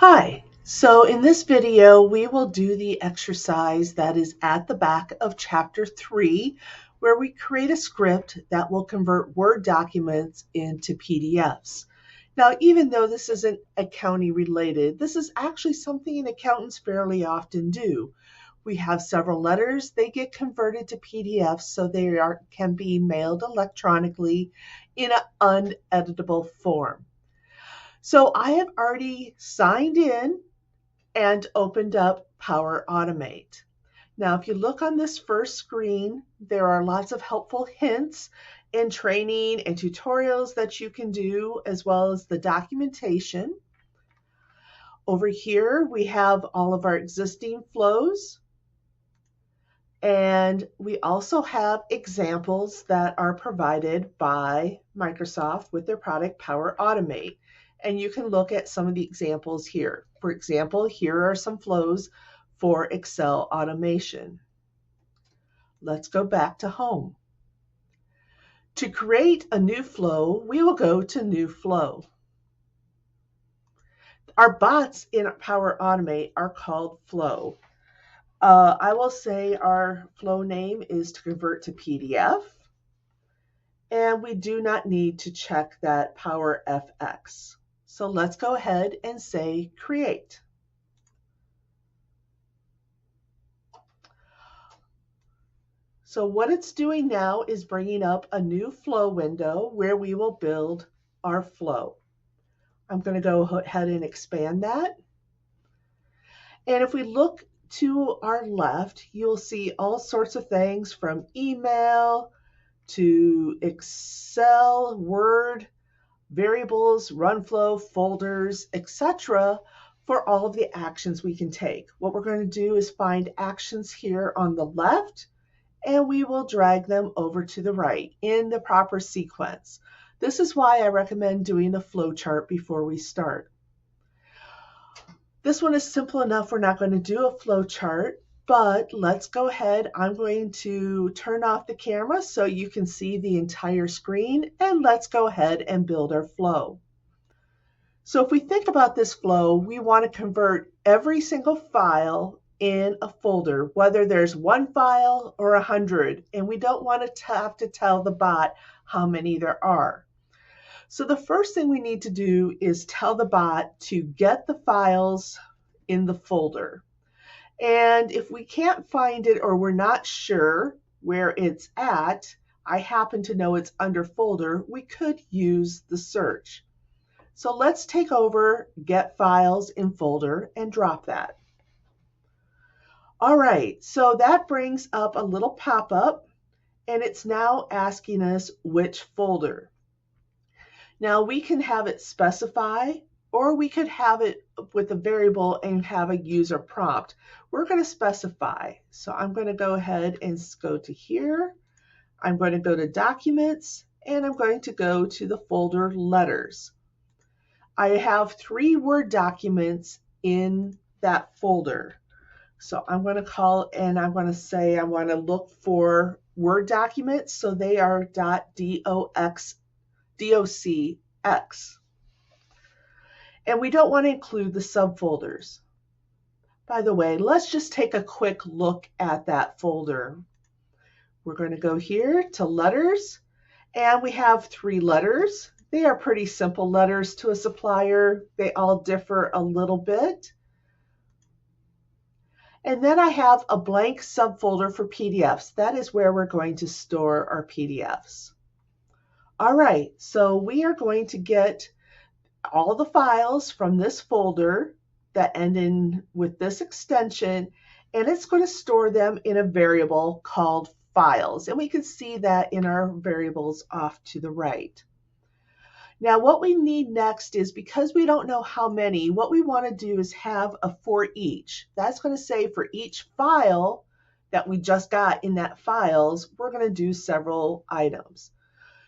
Hi, so in this video we will do the exercise that is at the back of chapter 3 where we create a script that will convert Word documents into PDFs. Now even though this isn't accounting related, this is actually something accountants fairly often do. We have several letters, they get converted to PDFs so they can be mailed electronically in an uneditable form. So I have already signed in and opened up PowerAutomate. Now, if you look on this first screen, there are lots of helpful hints and training and tutorials that you can do, as well as the documentation. Over here, we have all of our existing flows. And we also have examples that are provided by Microsoft with their product PowerAutomate. And you can look at some of the examples here. For example, here are some flows for Excel automation. Let's go back to home. To create a new flow, we will go to New Flow. Our bots in PowerAutomate are called Flow. I will say our flow name is to convert to PDF. And we do not need to check that PowerFX. So let's go ahead and say create. So what it's doing now is bringing up a new flow window where we will build our flow. I'm going to go ahead and expand that. And if we look to our left, you'll see all sorts of things from email to Excel, Word, variables, run flow, folders, etc. for all of the actions we can take. What we're going to do is find actions here on the left, and we will drag them over to the right in the proper sequence. This is why I recommend doing a flow chart before we start. This one is simple enough, we're not going to do a flow chart, but let's go ahead. I'm going to turn off the camera so you can see the entire screen, and let's go ahead and build our flow. So if we think about this flow, we want to convert every single file in a folder, whether there's one file or 100, and we don't want to have to tell the bot how many there are. So the first thing we need to do is tell the bot to get the files in the folder. And if we can't find it or we're not sure where it's at, I happen to know it's under folder, we could use the search. So let's take over get files in folder and drop that. All right, so that brings up a little pop-up and it's now asking us which folder. Now we can have it specify, or we could have it with a variable and have a user prompt. We're going to specify. So I'm going to go ahead and go to here. I'm going to go to Documents, and I'm going to go to the folder Letters. I have 3 Word documents in that folder. So I'm going to call, and I'm going to say I want to look for Word documents. So they are .docx. And we don't want to include the subfolders. By the way, let's just take a quick look at that folder. We're going to go here to letters, and we have 3 letters. They are pretty simple letters to a supplier. They all differ a little bit. And then I have a blank subfolder for PDFs. That is where we're going to store our PDFs. All right, so we are going to get all the files from this folder that end in with this extension, and it's going to store them in a variable called files. And we can see that in our variables off to the right. Now what we need next is, because we don't know how many, what we want to do is have a for each. That's going to say for each file that we just got in that files, we're going to do several items.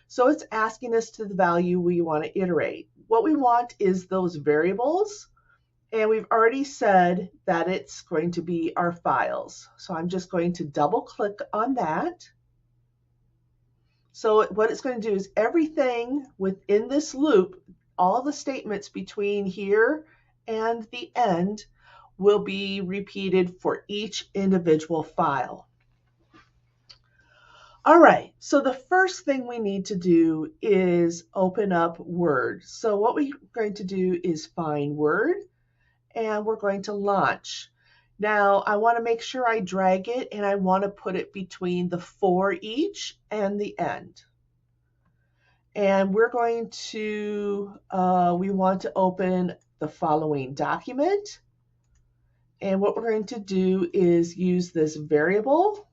So it's asking us to the value we want to iterate. What we want is those variables, and we've already said that it's going to be our files. So I'm just going to double click on that. So what it's going to do is everything within this loop, all the statements between here and the end will be repeated for each individual file. All right, so the first thing we need to do is open up Word. So what we're going to do is find Word, and we're going to launch. Now, I want to make sure I drag it, and I want to put it between the for each and the end. And we're going to, we want to open the following document. And what we're going to do is use this variable,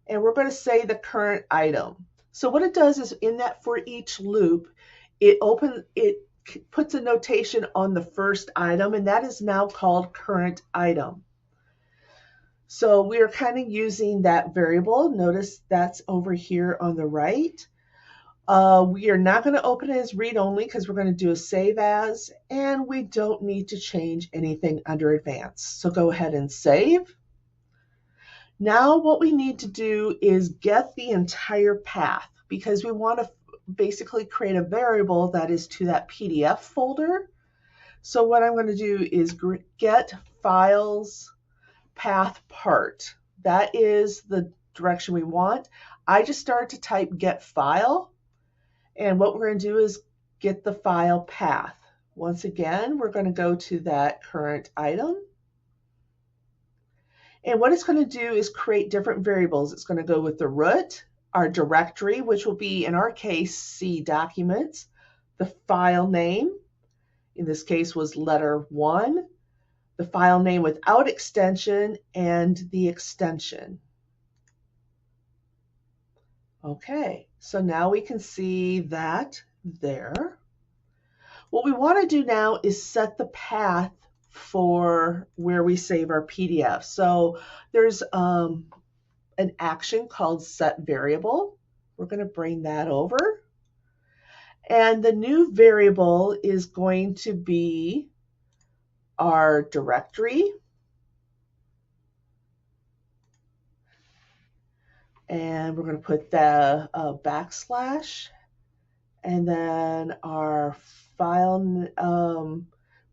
and we're going to say the current item. So what it does is in that for each loop, it puts a notation on the first item, and that is now called current item. So we are kind of using that variable. Notice that's over here on the right. We are not going to open it as read only because we're going to do a save as, and we don't need to change anything under advanced. So go ahead and save. Now what we need to do is get the entire path because we want to basically create a variable that is to that PDF folder. So what I'm going to do is get files path part. That is the direction we want. I just started to type get file, and what we're going to do is get the file path. Once again, we're going to go to that current item. And what it's going to do is create different variables. It's going to go with the root, our directory, which will be, in our case, C documents, the file name, in this case was letter 1, the file name without extension, and the extension. Okay, so now we can see that there. What we want to do now is set the path for where we save our PDF. So there's an action called set variable. We're going to bring that over. And the new variable is going to be our directory. And we're going to put the backslash. And then our file,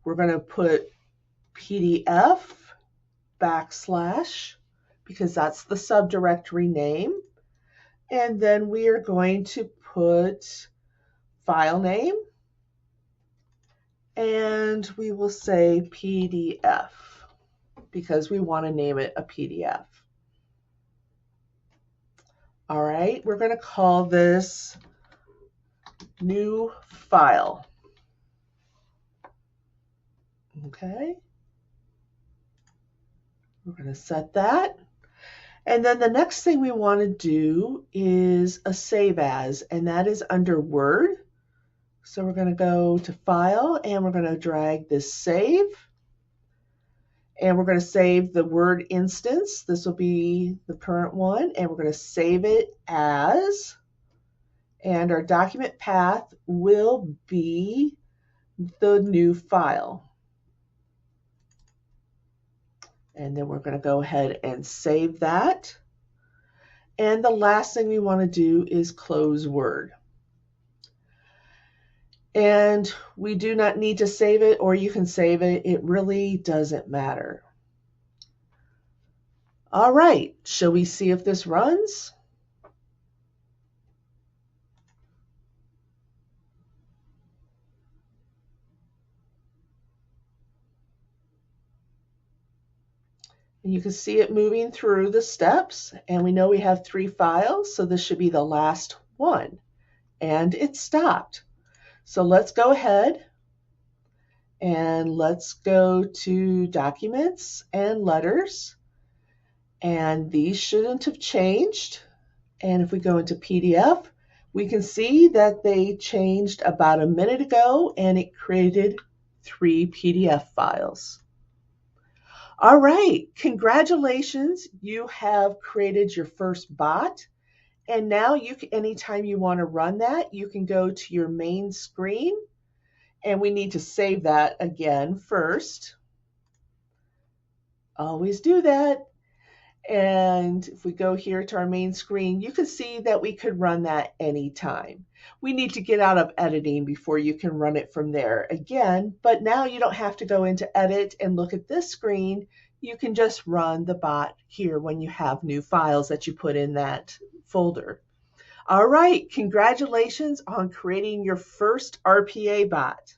we're going to put PDF backslash because that's the subdirectory name. And then we are going to put file name, and we will say PDF because we want to name it a PDF. All right, we're going to call this new file. Okay, we're going to set that. And then the next thing we want to do is a save as, and that is under Word. So we're going to go to File, and we're going to drag this save. And we're going to save the Word instance. This will be the current one, and we're going to save it as. And our document path will be the new file. And then we're going to go ahead and save that. And the last thing we want to do is close Word. And we do not need to save it, or you can save it. It really doesn't matter. All right, shall we see if this runs? And you can see it moving through the steps, and we know we have 3 files, so this should be the last one. And it stopped. So let's go ahead and let's go to Documents and Letters. And these shouldn't have changed. And if we go into PDF, we can see that they changed about a minute ago, and it created 3 PDF files. All right, congratulations. You have created your first bot. And now you can, anytime you want to run that, you can go to your main screen, and we need to save that again first. Always do that. And if we go here to our main screen, you can see that we could run that anytime. We need to get out of editing before you can run it from there again, but now you don't have to go into edit and look at this screen. You can just run the bot here when you have new files that you put in that folder. All right, congratulations on creating your first RPA bot.